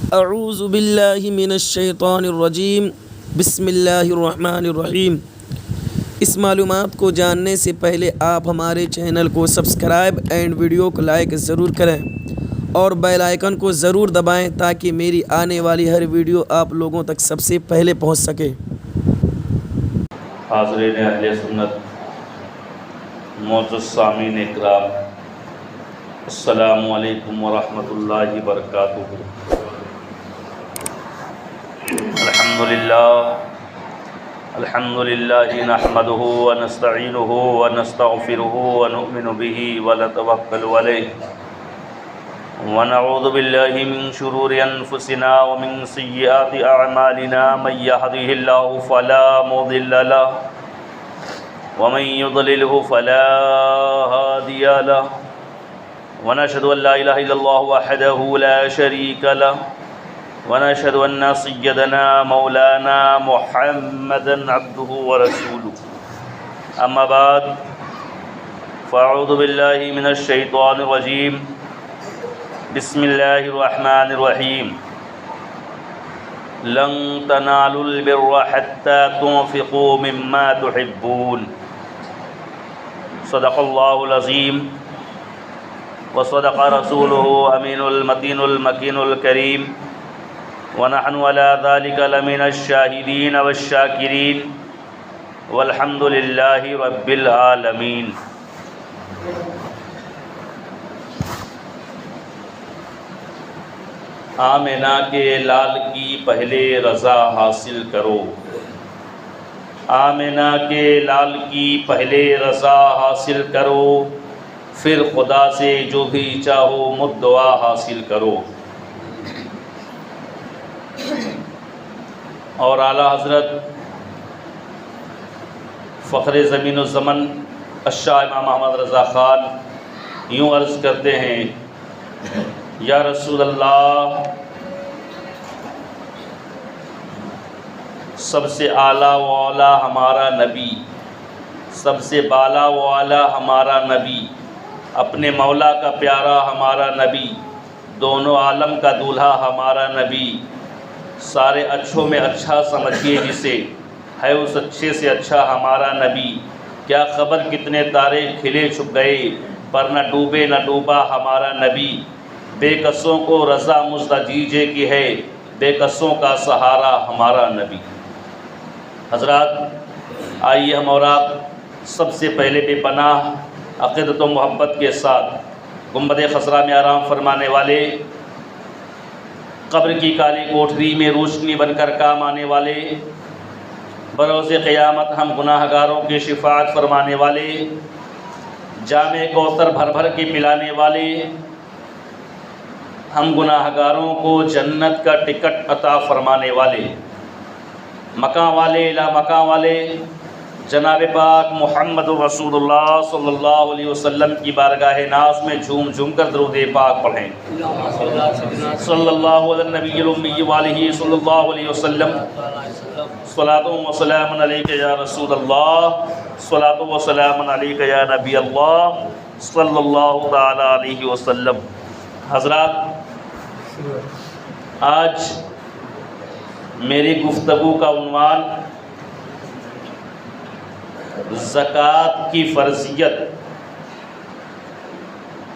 اعوذ باللہ من الشیطان الرجیم بسم اللہ الرحمن الرحیم۔ اس معلومات کو جاننے سے پہلے آپ ہمارے چینل کو سبسکرائب اینڈ ویڈیو کو لائک ضرور کریں اور بیل آئیکن کو ضرور دبائیں تاکہ میری آنے والی ہر ویڈیو آپ لوگوں تک سب سے پہلے پہنچ سکے۔ حاضرین اہل سنت، معزز سامعین اکرام، السلام علیکم ورحمۃ اللہ وبرکاتہ۔ الحمد للہ نحمده ونستعینه ونستغفره ونؤمن به ونتوکل علیہ ونعوذ باللہ من شرور انفسنا ومن سیئات اعمالنا، من يهده الله فلا مضل له ومن يضلله فلا هادي له، ونشهد ان لا اله الا الله وحده لا شريك له، ونشهد ان سيدنا مولانا محمدا عبده ورسوله، اما بعد فاعوذ بالله من الشيطان الرجيم، بسم الله الرحمن الرحيم۔ لن تنالوا البر حتى تنفقوا مما تحبون، صدق الله العظيم وصدق رسوله امين المتين المكين الكريم، ونحن على ذلك لمن الشاهدين والشاكرين، والحمد لله رب العالمين۔ آمنہ کے لال کی پہلے رضا حاصل کرو، آمنہ کے لال کی پہلے رضا حاصل کرو، پھر خدا سے جو بھی چاہو مد دعا حاصل کرو۔ اور اعلیٰ حضرت فخر زمین و زمن الشاہ امام محمد رضا خان یوں عرض کرتے ہیں، یا رسول اللہ، سب سے اعلیٰ و اعلیٰ ہمارا نبی، سب سے بالا و اعلیٰ ہمارا نبی، اپنے مولا کا پیارا ہمارا نبی، دونوں عالم کا دولہا ہمارا نبی، سارے اچھوں میں اچھا سمجھیے جسے، ہے اس اچھے سے اچھا ہمارا نبی۔ کیا خبر کتنے تارے کھلے چھپ گئے، پر نہ ڈوبے نہ ڈوبا ہمارا نبی۔ بے کسوں کو رضا مزد دیجیے کہ ہے بے کسوں کا سہارا ہمارا نبی۔ حضرات، آئیے ہم اور آپ سب سے پہلے بے پناہ عقیدت و محبت کے ساتھ گنبد خضرا میں آرام فرمانے والے، قبر کی کالی کوٹھری میں روشنی بن کر کام آنے والے، بروز قیامت ہم گناہ گاروں کی شفاعت فرمانے والے، جام کوثر بھر بھر کے پلانے والے، ہم گناہ گاروں کو جنت کا ٹکٹ عطا فرمانے والے، مکان والے لا مکان والے جناب پاک محمد رسول اللہ صلی اللہ علیہ وسلم کی بارگاہ ناز میں جھوم جھوم کر درود پاک پڑھیں۔ صلی اللہ علیہ نبی الامی والہ صلی اللہ علیہ وسلم، صلاۃ و سلام علیک یا رسول اللہ، صلاۃ و سلام علیک یا نبی اللہ صلی اللہ تعالی علیہ وسلم۔ حضرات، آج میری گفتگو کا عنوان زکوٰۃ کی فرضیت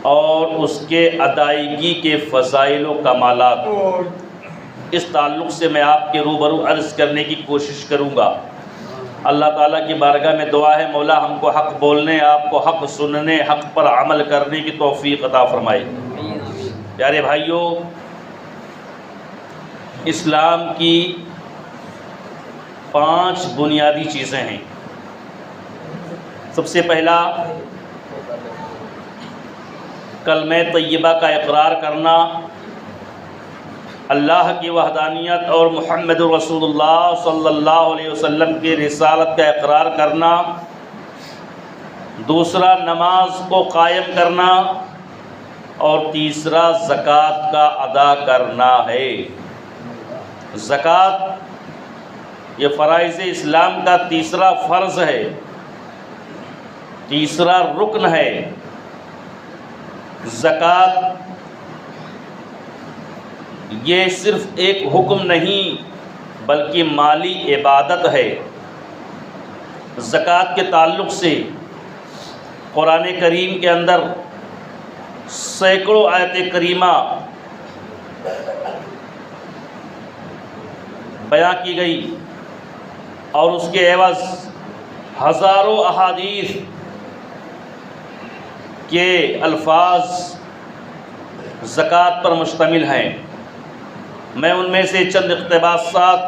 اور اس کے ادائیگی کے فضائل و کمالات، اس تعلق سے میں آپ کے روبرو عرض کرنے کی کوشش کروں گا۔ اللہ تعالیٰ کی بارگاہ میں دعا ہے، مولا ہم کو حق بولنے، آپ کو حق سننے، حق پر عمل کرنے کی توفیق عطا فرمائے۔ پیارے بھائیوں، اسلام کی 5 بنیادی چیزیں ہیں۔ سب سے پہلا کلمہ طیبہ کا اقرار کرنا، اللہ کی وحدانیت اور محمد رسول اللہ صلی اللہ علیہ وسلم کی رسالت کا اقرار کرنا۔ دوسرا نماز کو قائم کرنا، اور تیسرا زکوٰۃ کا ادا کرنا ہے۔ زکوٰۃ یہ فرائض اسلام کا تیسرا فرض ہے، تیسرا رکن ہے۔ زکوٰۃ یہ صرف ایک حکم نہیں بلکہ مالی عبادت ہے۔ زکوٰۃ کے تعلق سے قرآن کریم کے اندر سینکڑوں آیت کریمہ بیان کی گئی اور اس کے عوض ہزاروں احادیث کے الفاظ زکوٰۃ پر مشتمل ہیں۔ میں ان میں سے چند اقتباسات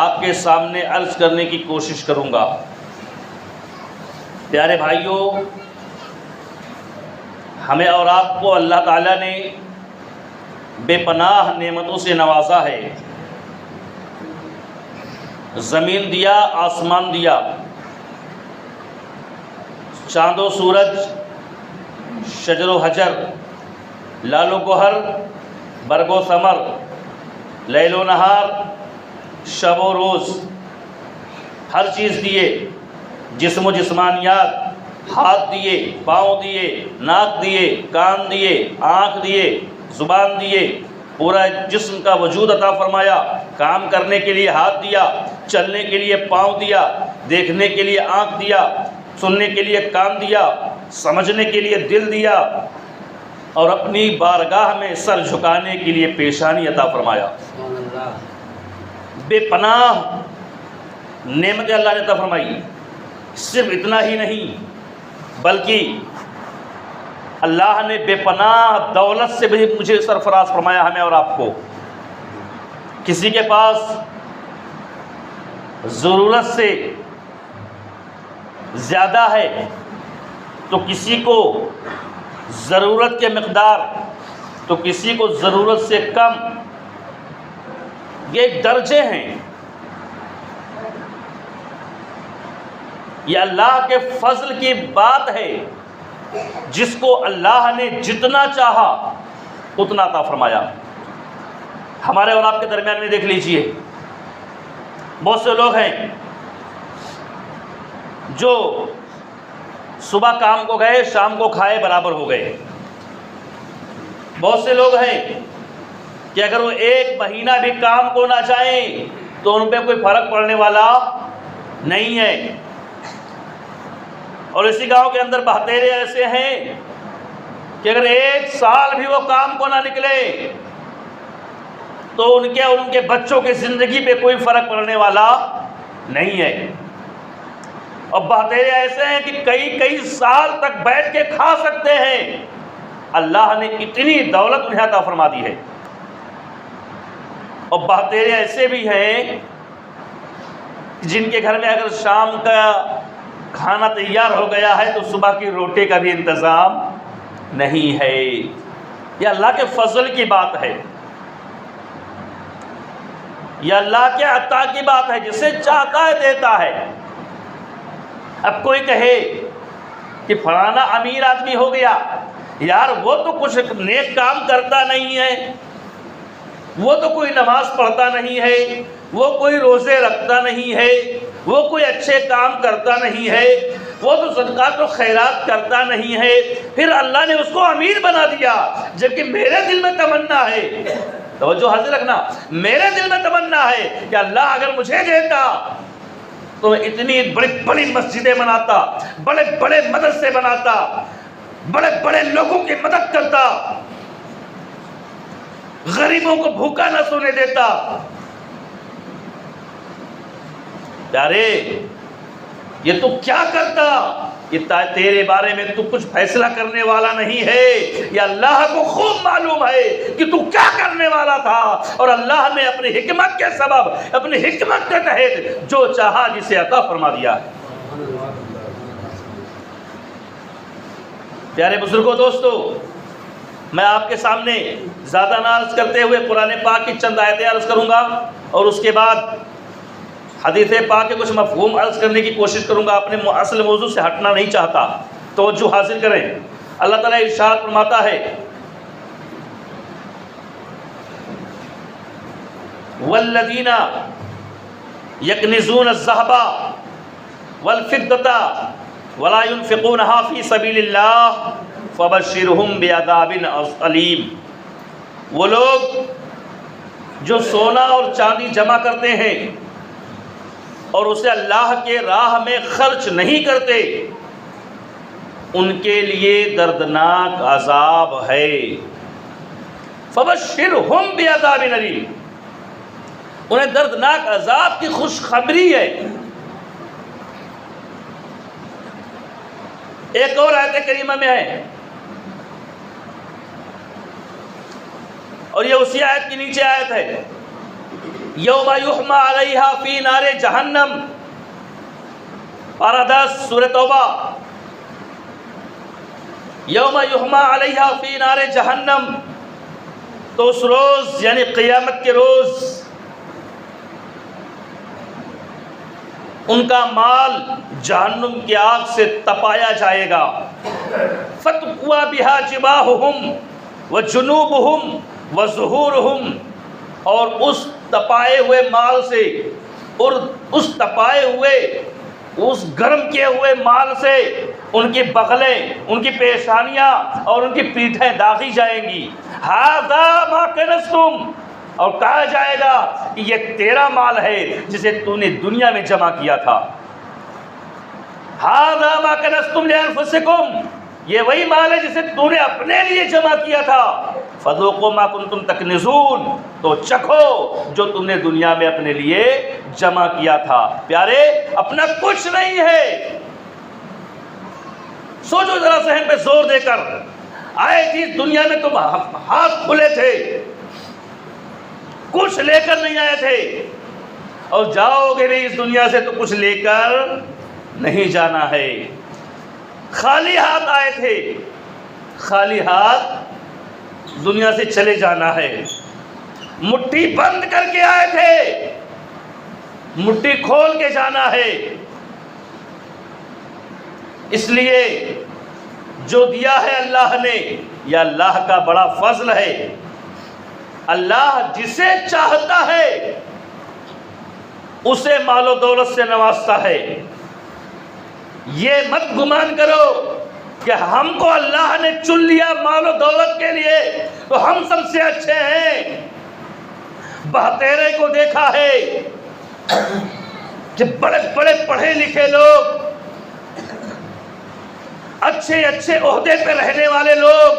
آپ کے سامنے عرض کرنے کی کوشش کروں گا۔ پیارے بھائیوں، ہمیں اور آپ کو اللہ تعالیٰ نے بے پناہ نعمتوں سے نوازا ہے۔ زمین دیا، آسمان دیا، چاند و سورج، شجر و حجر، لال و گوہر، برگ و ثمر، لیل و نہار، شب و روز، ہر چیز دیے، جسم و جسمانیات، ہاتھ دیے، پاؤں دیے، ناک دیے، کان دیے، آنکھ دیے، زبان دیے، پورا جسم کا وجود عطا فرمایا، کام کرنے کے لیے ہاتھ دیا، چلنے کے لیے پاؤں دیا، دیکھنے کے لیے آنکھ دیا، سننے کے لیے کان دیا، سمجھنے کے لیے دل دیا، اور اپنی بارگاہ میں سر جھکانے کے لیے پیشانی عطا فرمایا۔ بے پناہ نعمت اللہ نے عطا فرمائی۔ صرف اتنا ہی نہیں بلکہ اللہ نے بے پناہ دولت سے بھی مجھے سرفراز فرمایا، ہمیں اور آپ کو۔ کسی کے پاس ضرورت سے زیادہ ہے تو کسی کو ضرورت کے مقدار، تو کسی کو ضرورت سے کم، یہ درجے ہیں۔ یہ اللہ کے فضل کی بات ہے، جس کو اللہ نے جتنا چاہا اتنا عطا فرمایا۔ ہمارے اور آپ کے درمیان میں دیکھ لیجئے، بہت سے لوگ ہیں جو صبح کام کو گئے، شام کو کھائے برابر ہو گئے۔ بہت سے لوگ ہیں کہ اگر وہ ایک مہینہ بھی کام کو نہ جائیں تو ان پہ کوئی فرق پڑنے والا نہیں ہے۔ اور اسی گاؤں کے اندر بہتیرے ایسے ہیں کہ اگر ایک سال بھی وہ کام کو نہ نکلے تو ان کے اور ان کے بچوں کی زندگی پہ کوئی فرق پڑنے والا نہیں ہے۔ اور بہتیرے ایسے ہیں کہ کئی سال تک بیٹھ کے کھا سکتے ہیں۔ اللہ نے اتنی دولت انہیں عطا فرما دی ہے۔ اور بہتیرے ایسے بھی ہیں جن کے گھر میں اگر شام کا کھانا تیار ہو گیا ہے تو صبح کی روٹی کا بھی انتظام نہیں ہے۔ یہ اللہ کے فضل کی بات ہے، یہ اللہ کے عطا کی بات ہے، جسے چاہتا ہے دیتا ہے۔ اب کوئی کہے کہ فلانا امیر آدمی ہو گیا، یار وہ تو کچھ نیک کام کرتا نہیں ہے، وہ تو کوئی نماز پڑھتا نہیں ہے، وہ کوئی روزے رکھتا نہیں ہے، وہ کوئی اچھے کام کرتا نہیں ہے، وہ تو صدقات و خیرات کرتا نہیں ہے، پھر اللہ نے اس کو امیر بنا دیا۔ جبکہ میرے دل میں تمنا ہے، توجہ حاضر رکھنا، میرے دل میں تمنا ہے کہ اللہ اگر مجھے دیتا تو میں اتنی بڑی بڑی مسجدیں بناتا، بڑے بڑے مدرسے بناتا، بڑے بڑے لوگوں کی مدد کرتا، غریبوں کو بھوکا نہ سونے دیتا۔ پیارے، یہ تو کیا کرتا؟ یہ تیرے بارے میں تو کچھ فیصلہ کرنے والا نہیں ہے، یہ اللہ کو خوب معلوم ہے کہ تو کیا کرنے والا تھا، اور اللہ نے اپنی حکمت کے سبب، اپنی حکمت کے تحت جو چاہا جسے عطا فرما دیا ہے۔ پیارے بزرگوں، دوستو، میں آپ کے سامنے زیادہ نہ عرض کرتے ہوئے قرآن پاک کی چند آیتیں عرض کروں گا، اور اس کے بعد حدیث پاک کے کچھ مفہوم عرض کرنے کی کوشش کروں گا۔ اپنے اصل موضوع سے ہٹنا نہیں چاہتا، توجہ حاصل کریں۔ اللہ تعالیٰ ارشاد فرماتا ہے، والذین یکنزون الذہب والفضة ولا ينفقونها فی سبیل اللہ فبشرہم بعذاب علیم۔ وہ لوگ جو سونا اور چاندی جمع کرتے ہیں اور اسے اللہ کے راہ میں خرچ نہیں کرتے، ان کے لیے دردناک عذاب ہے۔ فبشرہم بعذاب الیم، انہیں دردناک عذاب کی خوشخبری ہے۔ ایک اور آیت کریمہ میں ہے، اور یہ اسی آیت کی نیچے آیت ہے، یوم یحمى علیہا فی نار جہنم، پارہ 10 سورہ توبہ۔ یوم یحمى علیہا فی نار جہنم، تو اس روز یعنی قیامت کے روز ان کا مال جہنم کی آگ سے تپایا جائے گا۔ فتقوی بہا جباہہم وجنوبہم وظہورہم، اور اس تپائے ہوئے مال سے اور اس تپائے ہوئے اس گرم کیے ہوئے مال سے ان کی بغلیں، ان کی پیشانیاں اور ان کی پیٹھیں داغی جائیں گی۔ ھذا ما کنزتم، اور کہا جائے گا کہ یہ تیرا مال ہے جسے تو نے دنیا میں جمع کیا تھا۔ ھذا ما کنزتم لانفسکم، یہ وہی مال ہے جسے تو نے اپنے لیے جمع کیا تھا۔ فذوقوا ما کنتم تکنزون، تو چکھو جو تم نے دنیا میں اپنے لیے جمع کیا تھا۔ پیارے، اپنا کچھ نہیں ہے۔ سوچو ذرا ذہن پہ زور دے کر، آئے تھی دنیا میں تم ہاتھ کھلے تھے، کچھ لے کر نہیں آئے تھے، اور جاؤ گے بھی اس دنیا سے تو کچھ لے کر نہیں جانا ہے۔ خالی ہاتھ آئے تھے، خالی ہاتھ دنیا سے چلے جانا ہے۔ مٹھی بند کر کے آئے تھے، مٹھی کھول کے جانا ہے۔ اس لیے جو دیا ہے اللہ نے، یہ اللہ کا بڑا فضل ہے۔ اللہ جسے چاہتا ہے اسے مال و دولت سے نوازتا ہے۔ یہ مت گمان کرو کہ ہم کو اللہ نے چن لیا مال و دولت کے لیے تو ہم سب سے اچھے ہیں۔ بہتیرے کو دیکھا ہے کہ بڑے بڑے پڑھے لکھے لوگ، اچھے اچھے عہدے پہ رہنے والے لوگ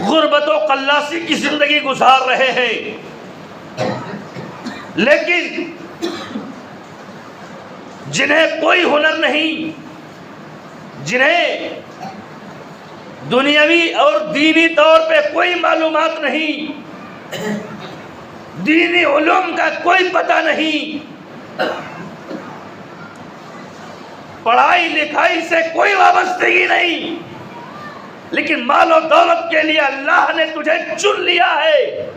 غربت و قلاسی کی زندگی گزار رہے ہیں، لیکن جنہیں کوئی ہنر نہیں، جنہیں دنیاوی اور دینی طور پہ کوئی معلومات نہیں، دینی علوم کا کوئی پتہ نہیں، پڑھائی لکھائی سے کوئی وابستگی نہیں، لیکن مال و دولت کے لیے اللہ نے تجھے چن لیا ہے،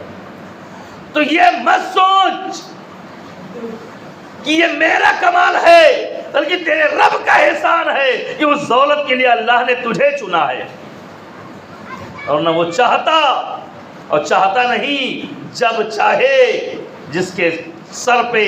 تو یہ مت سوچ کہ یہ میرا کمال ہے، بلکہ تیرے رب کا احسان ہے کہ اس دولت کے لیے اللہ نے تجھے چنا ہے۔ اور نہ وہ چاہتا، اور چاہتا نہیں، جب چاہے جس کے سر پہ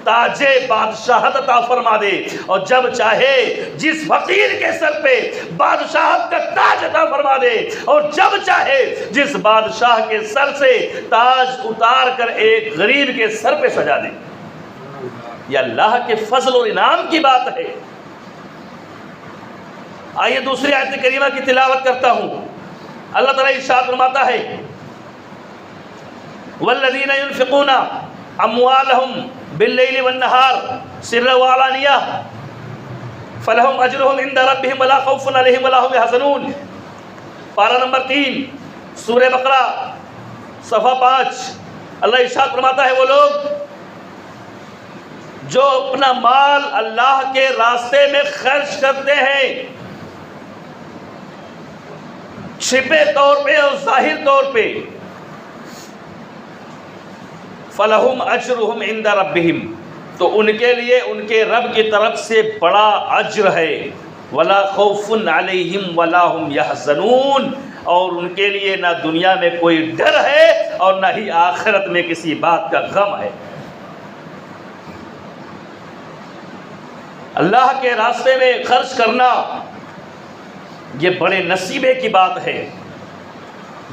تاج بادشاہت عطا فرما دے، اور جب چاہے جس فقیر کے سر پہ بادشاہت کا تاج عطا فرما دے، اور جب چاہے جس بادشاہ کے سر سے تاج اتار کر ایک غریب کے سر پہ سجا دے۔ یہ اللہ کے فضل و انعام کی بات ہے۔ آئیے دوسری آیت کریمہ کی تلاوت کرتا ہوں۔ اللہ تعالیٰ ارشاد فرماتا ہے، والذین ينفقون اموالهم باللیل والنہار سرا وعلانیہ فلہم اجرہم عند ربہم ولا خوف علیہم ولا هم يحزنون، پارہ نمبر 3 سورہ بقرہ صفحہ 5۔ اللہ ارشاد فرماتا ہے، وہ لوگ جو اپنا مال اللہ کے راستے میں خرچ کرتے ہیں، چھپے طور پہ اور ظاہر طور پہ، فلہم اجرہم عند ربہم، تو ان کے لیے ان کے رب کی طرف سے بڑا اجر ہے، ولا خوف علیہم ولا هم یحزنون، اور ان کے لیے نہ دنیا میں کوئی ڈر ہے اور نہ ہی آخرت میں کسی بات کا غم ہے۔ اللہ کے راستے میں خرچ کرنا یہ بڑے نصیبے کی بات ہے۔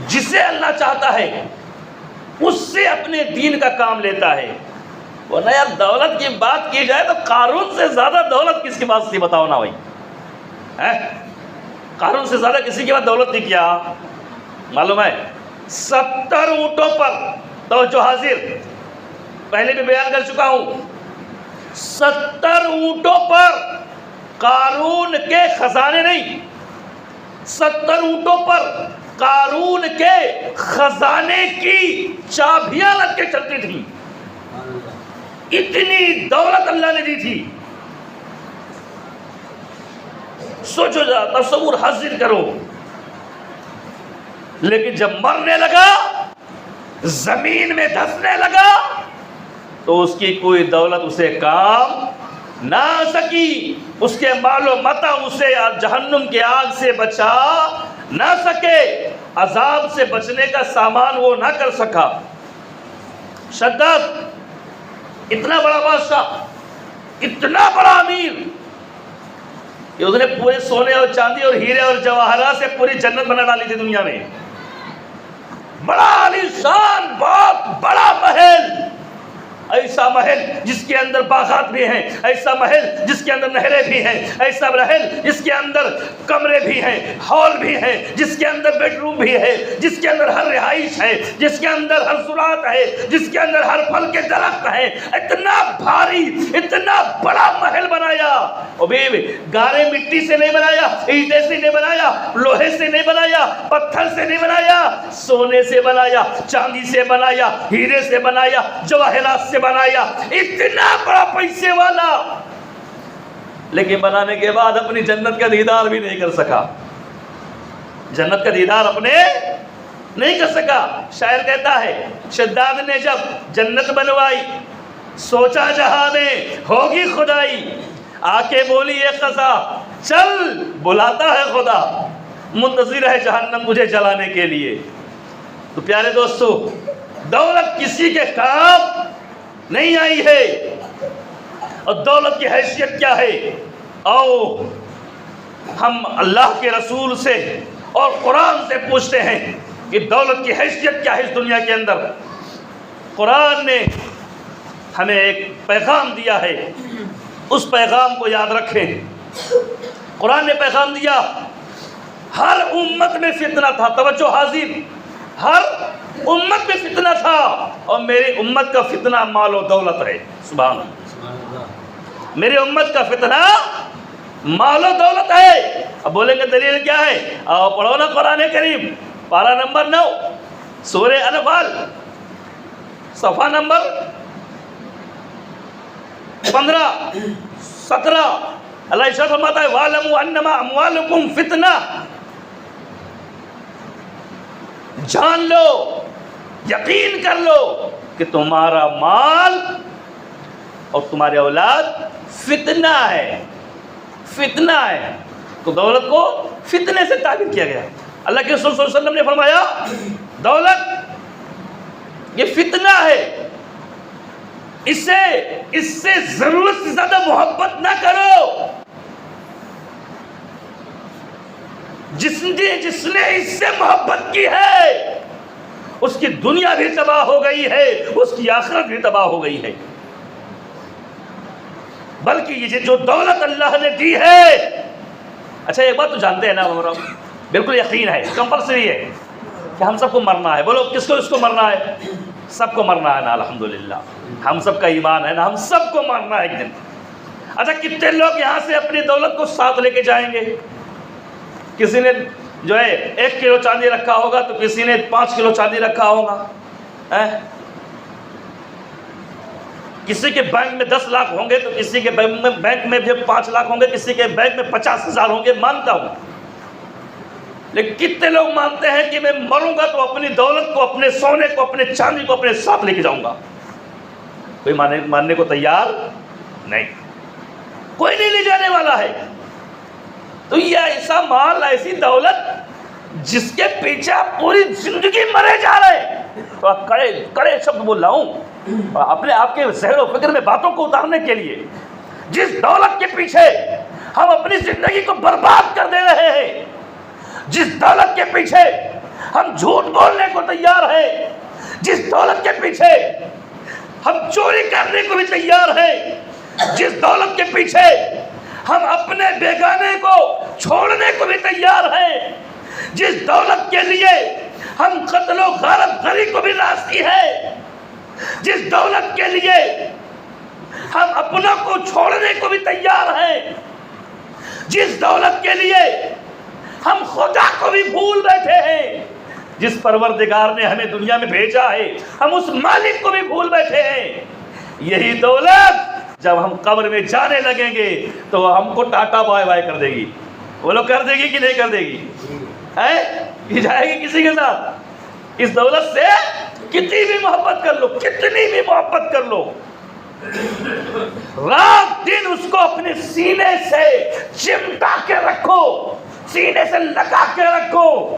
جسے اللہ چاہتا ہے اس سے اپنے دین کا کام لیتا ہے. ورنہ یار دولت کی بات کی جائے تو قارون سے زیادہ دولت کس کے پاس تھی بتاؤ نا بھائی. قارون سے زیادہ کسی کے پاس دولت نہیں. کیا معلوم ہے؟ 70 اونٹوں پر، توجہ حاضر، پہلے بھی بیان کر چکا ہوں، 70 اونٹوں پر قارون کے خزانے نہیں، 70 اونٹوں پر قارون کے خزانے کی چابیاں لگ کے چلتی تھیں. اتنی دولت اللہ نے دی تھی. سوچو جا، تصور حاصل کرو. لیکن جب مرنے لگا، زمین میں دھسنے لگا، تو اس کی کوئی دولت اسے کام نہ آ سکی. اس کے مال و متاع اسے جہنم کے آگ سے بچا نہ سکے. عذاب سے بچنے کا سامان وہ نہ کر سکا. شداد اتنا بڑا بادشاہ، اتنا بڑا امیر کہ اس نے پورے سونے اور چاندی اور ہیرے اور جواہرات سے پوری جنت بنا ڈالی تھی دنیا میں. بڑا عالیشان، بہت بڑا محل، ایسا محل جس کے اندر باغات بھی ہیں، ایسا محل جس کے اندر نہریں بھی ہیں، ایسا محل جس کے اندر کمرے بھی ہیں، ہال بھی ہیں، جس کے اندر بیڈ روم بھی ہے، جس کے اندر ہر رہائش ہے، جس کے اندر ہر زراعت ہے، جس کے اندر ہر پھل کے درخت ہیں. اتنا بھاری، اتنا بڑا محل بنایا. گارے مٹی سے نہیں بنایا، اینٹیں سے نہیں بنایا، لوہے سے نہیں بنایا، پتھر سے نہیں بنایا، سونے سے بنایا، چاندی سے بنایا، ہیرے سے بنایا، جواہرات سے بنایا. اتنا بڑا پیسے والا، لیکن بنانے کے بعد اپنی جنت کا دیدار بھی نہیں کر سکا. جنت کا دیدار اپنے نہیں کر سکا. شاعر کہتا ہے، شداد نے جب جنت بنوائی، سوچا جہاں میں ہوگی خدائی، آ کے بولی یہ قضا، چل بلاتا ہے خدا، منتظر ہے جہنم مجھے جلانے کے لیے. تو پیارے دوستو، دولت کسی کے کام نہیں آئی ہے. اور دولت کی حیثیت کیا ہے؟ آؤ ہم اللہ کے رسول سے اور قرآن سے پوچھتے ہیں کہ دولت کی حیثیت کیا ہے اس دنیا کے اندر. قرآن نے ہمیں ایک پیغام دیا ہے، اس پیغام کو یاد رکھیں. قرآن نے پیغام دیا، ہر امت میں فتنہ تھا. توجہ حاضر، ہر امت میں فتنہ تھا، اور میری امت کا فتنہ مال و دولت ہے. سبحان اللہ. میری امت کا فتنہ مال و دولت ہے. اب بولیں گے دلیل کیا ہے؟ آؤ پڑھو نا قرآن کریم، پارہ نمبر 9 سورہ انفال، صفحہ نمبر 15-17. اللہ ارشاد فرماتا ہے، وَاعْلَمُوا أَنَّمَا أَمْوَالُكُمْ فِتْنَةٌ. جان لو، یقین کر لو کہ تمہارا مال اور تمہاری اولاد فتنہ ہے. فتنہ ہے. تو دولت کو فتنے سے تعبیر کیا گیا. اللہ کے رسول صلی اللہ علیہ وسلم نے فرمایا، دولت یہ فتنہ ہے، اس سے ضرورت سے زیادہ محبت نہ کرو. جس نے اس سے محبت کی ہے اس کی دنیا بھی تباہ ہو گئی ہے، اس کی آخرت بھی تباہ ہو گئی ہے. بلکہ یہ جو دولت اللہ نے دی ہے، اچھا ایک بات تو جانتے ہیں نا، بالکل یقین ہے، کمپلسری ہے کہ ہم سب کو مرنا ہے. بولو کس کو اس کو مرنا ہے؟ سب کو مرنا ہے نا. الحمدللہ ہم سب کا ایمان ہے نا، ہم سب کو مرنا ہے ایک دن. اچھا کتنے لوگ یہاں سے اپنی دولت کو ساتھ لے کے جائیں گے؟ کسی نے جو ہے 1 کلو چاندی رکھا ہوگا تو کسی نے 5 کلو چاندی رکھا ہوگا. کسی کے بینک میں 10 لاکھ ہوں گے تو کسی کے بینک میں بھی 5 لاکھ ہوں گے، کسی کے بینک میں 50,000 ہوں گے. مانتا ہوں، لیکن کتنے لوگ مانتے ہیں کہ میں مروں گا تو اپنی دولت کو، اپنے سونے کو، اپنے چاندی کو اپنے ساتھ لے کے جاؤں گا؟ کوئی ماننے کو تیار نہیں، کوئی نہیں لے جانے والا ہے. تو یہ ایسا مال، ایسی دولت جس کے پیچھے آپ پوری زندگی مرے جا رہے ہیں. تو آپ کڑے شبد بول رہا ہوں اپنے آپ کے ذہن و فکر میں باتوں کو اتارنے کے لیے. جس دولت کے پیچھے ہم اپنی زندگی کو برباد کر دے رہے ہیں، جس دولت کے پیچھے ہم جھوٹ بولنے کو تیار ہیں، جس دولت کے پیچھے ہم چوری کرنے کو بھی تیار ہیں، جس دولت کے پیچھے ہم اپنے بیگانے کو چھوڑنے کو بھی تیار ہیں، جس دولت کے لیے ہم قتل و غارت گری کو بھی راضی ہیں، جس دولت کے لیے ہم اپنوں کو چھوڑنے کو بھی تیار ہیں، جس دولت کے لیے ہم خدا کو بھی بھول بیٹھے ہیں، جس پروردگار نے ہمیں دنیا میں بھیجا ہے ہم اس مالک کو بھی بھول بیٹھے ہیں، یہی دولت جب ہم قبر میں جانے لگیں گے تو ہم کو ٹاٹا بائے بائے کر دے گی۔ وہ لوگ کر دے گی کہ نہیں کر دے گی؟ یہ جائے گی کسی کے ساتھ؟ اس دولت سے کتنی بھی محبت کر لو، کتنی بھی محبت کر لو، رات دن اس کو اپنے سینے سے چمٹا کے رکھو، سینے سے لگا کے رکھو،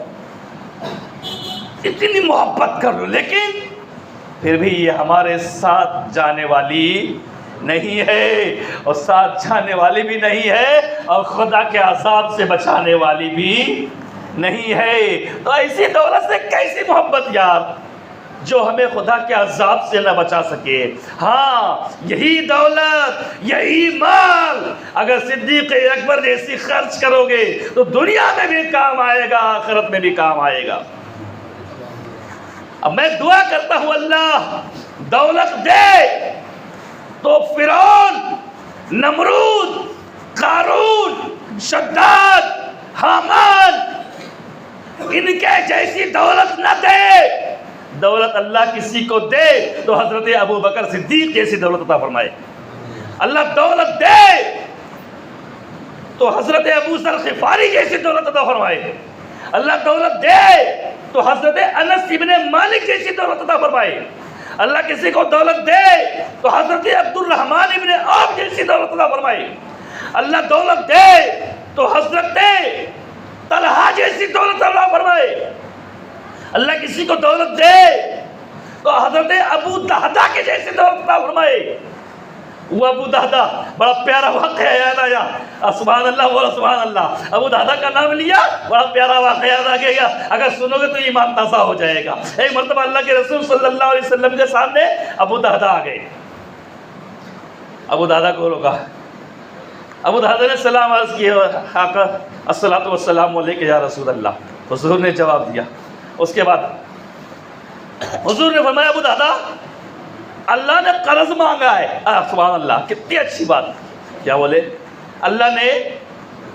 اتنی محبت کر لو، لیکن پھر بھی یہ ہمارے ساتھ جانے والی نہیں ہے، اور ساتھ جانے والی بھی نہیں ہے، اور خدا کے عذاب سے بچانے والی بھی نہیں ہے۔ تو ایسی دولت سے کیسی محبت یار، جو ہمیں خدا کے عذاب سے نہ بچا سکے۔ ہاں، یہی دولت، یہی مال اگر صدیق اکبر جیسی خرچ کرو گے تو دنیا میں بھی کام آئے گا، آخرت میں بھی کام آئے گا۔ اب میں دعا کرتا ہوں اللہ دولت دے تو فرعون، نمرود، قارون، شداد، حامان ان کے جیسی دولت نہ دے۔ دولت اللہ کسی کو دے تو حضرت ابو بکر صدیق جیسی دولت عطا فرمائے۔ اللہ دولت دے تو حضرت ابو ذر غفاری جیسی دولت عطا فرمائے۔ اللہ دولت دے تو حضرت انس ابن مالک جیسی دولت عطا فرمائے۔ اللہ کسی کو دولت دے تو حضرت عبد الرحمن ابن عوف جیسی دولت عطا فرمائے۔ اللہ دولت دے تو حضرت طلحہ جیسی دولت عطا فرمائے۔ اللہ کسی کو دولت دے تو حضرت ابو دہدہ کے جیسی دولت عطا فرمائے۔ وہ ابو دہدہ، بڑا پیارا واقعہ یاد آیا، سبحان اللہ بولو سبحان اللہ۔ ابو دہدہ کا نام لیا، بڑا پیارا واقعہ یاد آ گیا، اگر سنو گے تو ایمان تازہ ہو جائے گا۔ ایک مرتبہ اللہ کے رسول صلی اللہ علیہ وسلم کے سامنے ابو دہدہ آ گئے۔ ابو دہدہ کو روکا، ابو دہدہ نے سلام عرض کیا، آقا الصلاۃ والسلام علیک یا رسول اللہ۔ حضور نے جواب دیا۔ اس کے بعد حضور نے فرمایا ابو دہدہ اللہ نے قرض مانگا ہے۔ سبحان اللہ، کتنی اچھی بات۔ کیا بولے؟ اللہ نے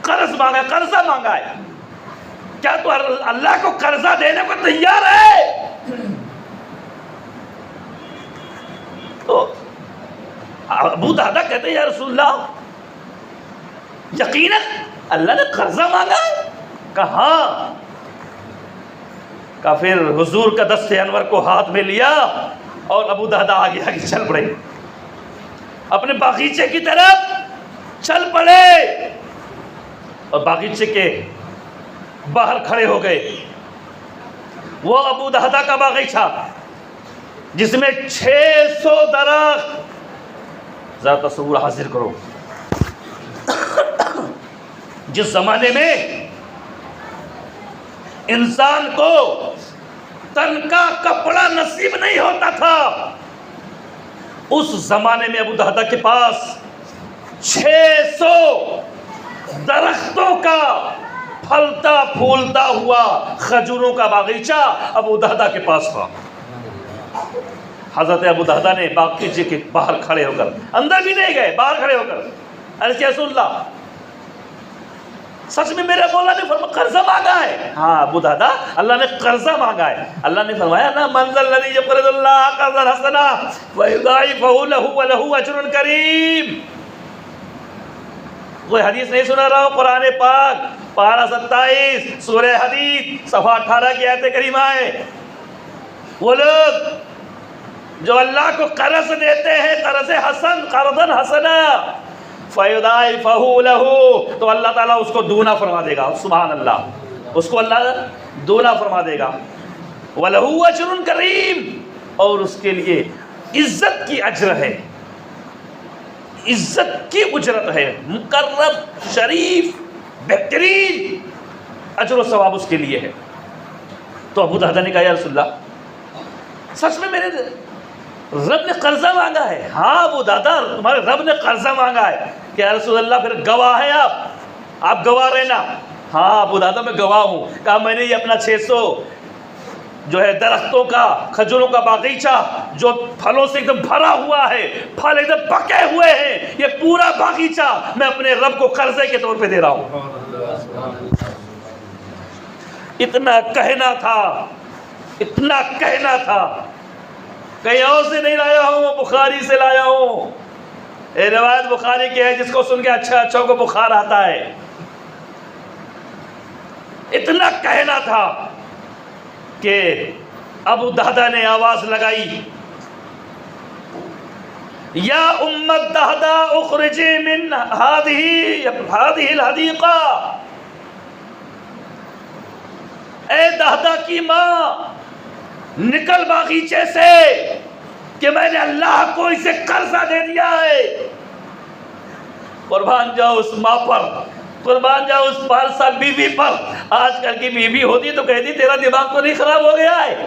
قرض مانگا ہے، قرضہ مانگا ہے۔ کیا تو اللہ کو قرضہ دینے کو تیار ہے؟ تو ابو دہدہ کہتے ہیں یا رسول اللہ یقیناً اللہ نے قرضہ مانگا ہے؟ کہاں؟ پھر حضور کا دست انور کو ہاتھ میں لیا اور ابو دہدہ آگے آگے چل پڑے، اپنے باغیچے کی طرف چل پڑے، اور باغیچے کے باہر کھڑے ہو گئے۔ وہ ابو دہدہ کا باغیچہ جس میں 600 درخت، ذرا تصور حاضر کرو، جس زمانے میں انسان کو تن کا کپڑا نصیب نہیں ہوتا تھا، اس زمانے میں ابو دہدہ کے پاس 600 درختوں کا پھلتا پھولتا ہوا کھجوروں کا باغیچہ ابو دہدہ کے پاس تھا۔ حضرت ابو دہدہ نے باغیچے کے باہر کھڑے ہو کر، اندر بھی نہیں گئے، باہر کھڑے ہو کر عرض کیا رسول اللہ سچ میں میرے مولا نے فرمایا قرضہ مانگا ہے؟ ہاں ابو دہدہ اللہ نے قرضہ مانگا ہے۔ اللہ نے فرمایا نا منزل الذی یقرض اللہ قرضا حسنا فیضاعفہ لہ ولہ اجر کریم۔ کوئی حدیث نہیں سنا رہا ہو؟ قرآن پاک پارہ 27 سورہ حدید صفحہ 18 کی آیت کریمہ ہے۔ وہ لوگ جو اللہ کو قرض دیتے ہیں، قرض حسن، قرضاً حسنا، فَيُضَاعِفَهُ لَهُ، تو اللہ تعالیٰ اس کو دونا فرما دے گا۔ سبحان اللہ، اس کو اللہ دونا فرما دے گا۔ وَلَهُ أَجْرٌ كَرِيمٌ، اور اس کے لیے عزت کی اجر ہے، عزت کی اجرت ہے، مکرم، شریف، بہترین اجر و ثواب اس کے لیے ہے۔ تو ابو دہدا نے کہا یا رسول اللہ سچ میں میرے رب نے قرضہ مانگا ہے؟ ہاں ابو دہدا تمہارے رب نے قرضہ مانگا ہے. کہ یا رسول اللہ پھر گواہ ہے آپ گواہ رہنا. ہاں ابو دہدا میں گواہ ہوں. کہا میں نے یہ اپنا 600 جو ہے درختوں کا کھجوروں کا باغیچہ جو پھلوں سے ایک دم بھرا ہوا ہے, پھل ایک دم پکے ہوئے ہیں, یہ پورا باغیچہ میں اپنے رب کو قرضے کے طور پہ دے رہا ہوں. اتنا کہنا تھا, کہیں اور سے نہیں لایا ہوں, بخاری سے لایا ہوں. یہ روایت بخاری کی ہے, جس کو سن کے اچھا کو بخار آتا ہے. اتنا کہنا تھا کہ ابو دہدا نے آواز لگائی, یا امت دہدا اخرجی من هذه الحدیقہ. اے دہدا کی ماں نکل باغیچے سے, کہ میں نے اللہ کو اسے قرضہ دے دیا ہے. قربان جاؤ اس ماں پر, قربان جاؤ اس 5 سال بیوی پر. آج کل کی بیوی ہوتی تو کہتی تیرا دماغ تو نہیں خراب ہو گیا ہے؟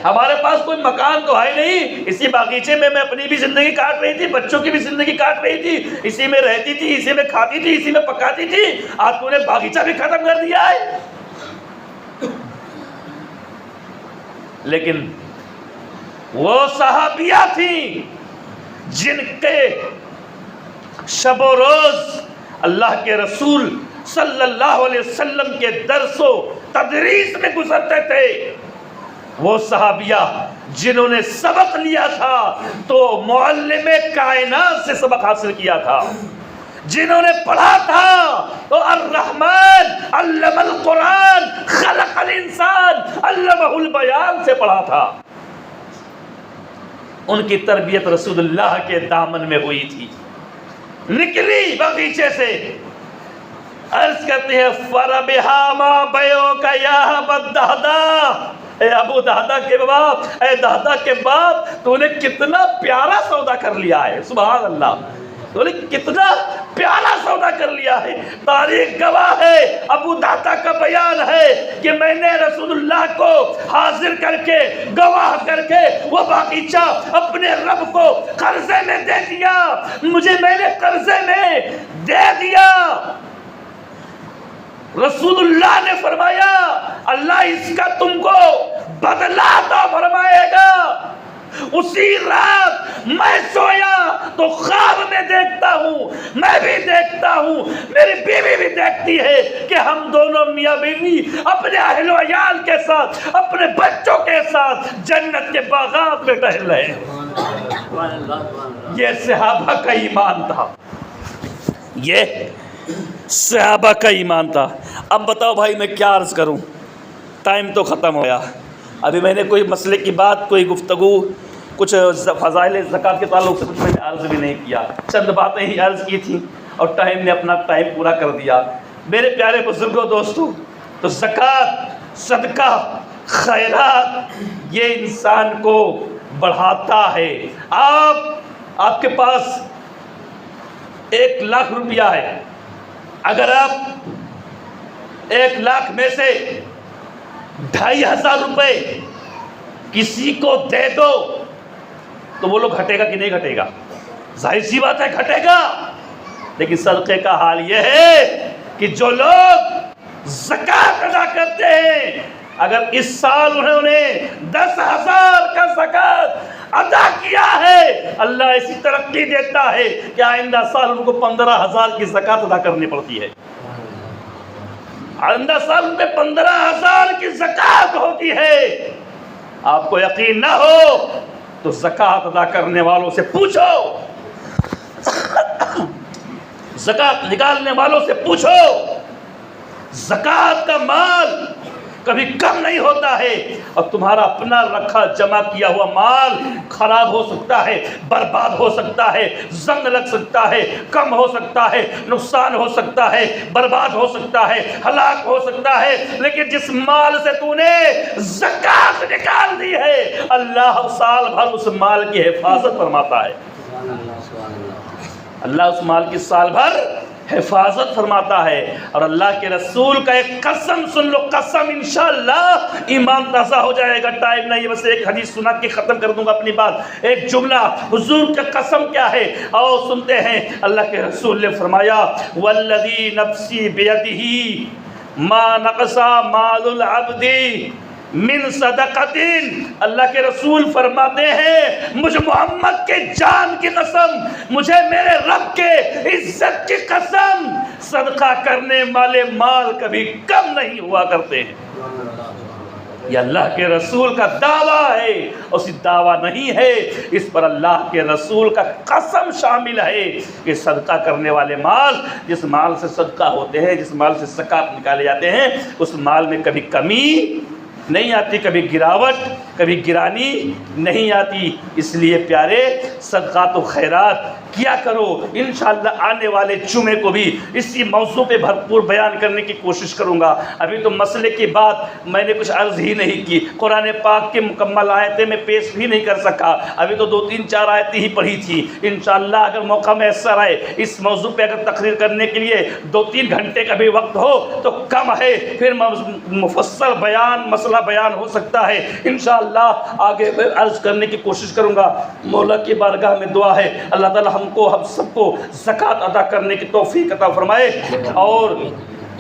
ہمارے پاس کوئی مکان تو ہے نہیں, اسی باغیچے میں اپنی بھی زندگی کاٹ رہی تھی, بچوں کی بھی زندگی کاٹ رہی تھی, اسی میں رہتی تھی, اسی میں کھاتی تھی, اسی میں پکاتی تھی. آج تو نے باغیچہ بھی ختم کر دیا ہے. لیکن وہ صحابیہ تھیں جن کے شب و روز اللہ کے رسول صلی اللہ علیہ وسلم کے درس و تدریس میں گزرتے تھے. وہ صحابیہ جنہوں نے سبق لیا تھا تو معلم کائنات سے سبق حاصل کیا تھا, جنہوں نے پڑھا تھا تو الرحمن علم القرآن خلق الانسان علمہ البیان سے پڑھا تھا. ان کی تربیت رسول اللہ کے دامن میں ہوئی تھی. نکلی باغیچے سے, عرض کرتے ہیں فربہا ما بیعک یا ابا دہدا. اے ابو دہدا کے باپ, اے دہدا کے باپ, تو نے کتنا پیارا سودا کر لیا ہے. سبحان اللہ, تو نے کتنا پیارا سودا کر لیا ہے. تاریخ گواہ ہے, ابو دہدا کا بیان ہے کہ میں نے رسول اللہ کو حاضر کر کے گواہ کر کے وہ باغیچہ اپنے رب کو قرضے میں دے دیا. میں نے قرضے میں دے دیا. رسول اللہ نے فرمایا اللہ اس کا تم کو بدلہ عطا فرمائے گا. اسی رات میں سویا تو خواب میں دیکھتا ہوں, میں بھی دیکھتا ہوں, میری بیوی بھی دیکھتی ہے کہ ہم دونوں میاں بیوی اپنے اہل و عیال کے ساتھ, اپنے بچوں کے ساتھ جنت کے باغات میں ٹہل رہے ہیں. یہ صحابہ کا ایمان تھا, یہ صحابہ کا ایمان تھا. اب بتاؤ بھائی میں کیا عرض کروں, ٹائم تو ختم ہو گیا. ابھی میں نے کوئی مسئلے کی بات, کوئی گفتگو, کچھ فضائل زکوٰۃ کے تعلق سے کچھ میں نے عرض بھی نہیں کیا. چند باتیں ہی عرض کی تھیں اور ٹائم نے اپنا ٹائم پورا کر دیا. میرے پیارے بزرگوں دوستوں, تو زکوٰۃ, صدقہ, خیرات یہ انسان کو بڑھاتا ہے. آپ کے پاس 1 لاکھ روپیہ ہے, اگر آپ 1 لاکھ میں سے 2500 روپے کسی کو دے دو تو وہ لوگ گھٹے گا کہ نہیں گھٹے گا؟ ظاہر سی بات ہے گھٹے گا. لیکن صدقے کا حال یہ ہے کہ جو لوگ زکوٰۃ ادا کرتے ہیں, اگر اس سال انہوں نے 10,000 کا زکوٰۃ ادا کیا ہے, اللہ ایسی ترقی دیتا ہے کہ آئندہ سال ان کو 15,000 کی زکوٰۃ ادا کرنی پڑتی ہے. آئندہ سال ان پہ 15,000 کی زکوٰۃ ہوتی ہے. آپ کو یقین نہ ہو تو زکوٰۃ ادا کرنے والوں سے پوچھو, زکوٰۃ نکالنے والوں سے پوچھو. زکوٰۃ کا مال کبھی کم نہیں ہوتا ہے, اور تمہارا اپنا رکھا جمع کیا ہوا مال خراب ہو سکتا ہے, برباد ہو سکتا ہے, زنگ لگ سکتا ہے, کم ہو سکتا ہے, نقصان ہو سکتا ہے, برباد ہو سکتا ہے, ہلاک ہو سکتا ہے. لیکن جس مال سے تو نے زکوٰۃ نکال دی ہے, اللہ سال بھر اس مال کی حفاظت فرماتا ہے. اللہ اس مال کی سال بھر حفاظت فرماتا ہے۔ اور اللہ کے رسول کا ایک قسم سن لو، قسم انشاءاللہ ایمان تازہ ہو جائے گا۔ ٹائم نہیں، بس ایک حدیث سنا کے ختم کر دوں گا اپنی بات۔ ایک جملہ حضور کا قسم کیا ہے آؤ سنتے ہیں۔ اللہ کے رسول نے فرمایا والذی نفسی بیدہ ما نقص مال العبد من صدقۃ، اللہ کے رسول فرماتے ہیں مجھ محمد کے جان کی قسم، مجھے میرے رب کے عزت کی قسم، صدقہ کرنے والے مال کبھی کم نہیں ہوا کرتے ہیں۔ یہ اللہ کے رسول کا دعویٰ ہے، اور صرف دعویٰ نہیں ہے، اس پر اللہ کے رسول کا قسم شامل ہے کہ صدقہ کرنے والے مال، جس مال سے صدقہ ہوتے ہیں، جس مال سے زکوٰۃ نکالے جاتے ہیں، اس مال میں کبھی کمی نہیں آتی، کبھی گراوٹ، کبھی گرانی نہیں آتی۔ اس لیے پیارے صدقات و خیرات کیا کرو۔ انشاءاللہ آنے والے جمعے کو بھی اسی موضوع پہ بھرپور بیان کرنے کی کوشش کروں گا۔ ابھی تو مسئلے کی بات میں نے کچھ عرض ہی نہیں کی، قرآن پاک کے مکمل آیتیں میں پیش بھی نہیں کر سکا، ابھی تو 2-3-4 آیتیں ہی پڑھی تھی۔ انشاءاللہ اگر موقع میسر آئے اس موضوع پہ اگر تقریر کرنے کے لیے 2-3 گھنٹے کا بھی وقت ہو تو کم ہے، پھر مفصل بیان مسئلہ بیان ہو سکتا ہے۔ انشاءاللہ آگے عرض کرنے کی کوشش کروں گا۔ مولا کی بارگاہ میں دعا ہے اللہ تعالی ہم سب کو زکوٰۃ ادا کرنے کی توفیق عطا فرمائے، اور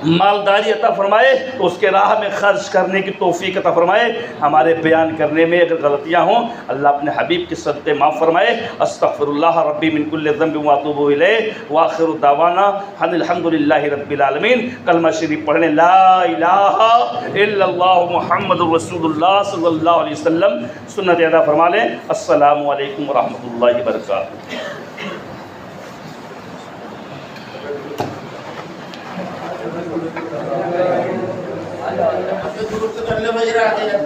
مالداری عطا فرمائے تو اس کے راہ میں خرچ کرنے کی توفیق عطا فرمائے۔ ہمارے بیان کرنے میں اگر غلطیاں ہوں اللہ اپنے حبیب کے صدقے معاف فرمائے۔ استغفر اللہ ربی من کل ذنب واتوب الیہ، وآخر دعوانا ان الحمد للہ رب العالمین۔ کلمہ شریف پڑھ لیں، لا الہ الا اللہ محمد رسول اللہ صلی اللہ علیہ وسلم، سنت ادا فرما لیں۔ السلام علیکم ورحمۃ اللہ وبرکاتہ۔ کرنے بجے آتے ہیں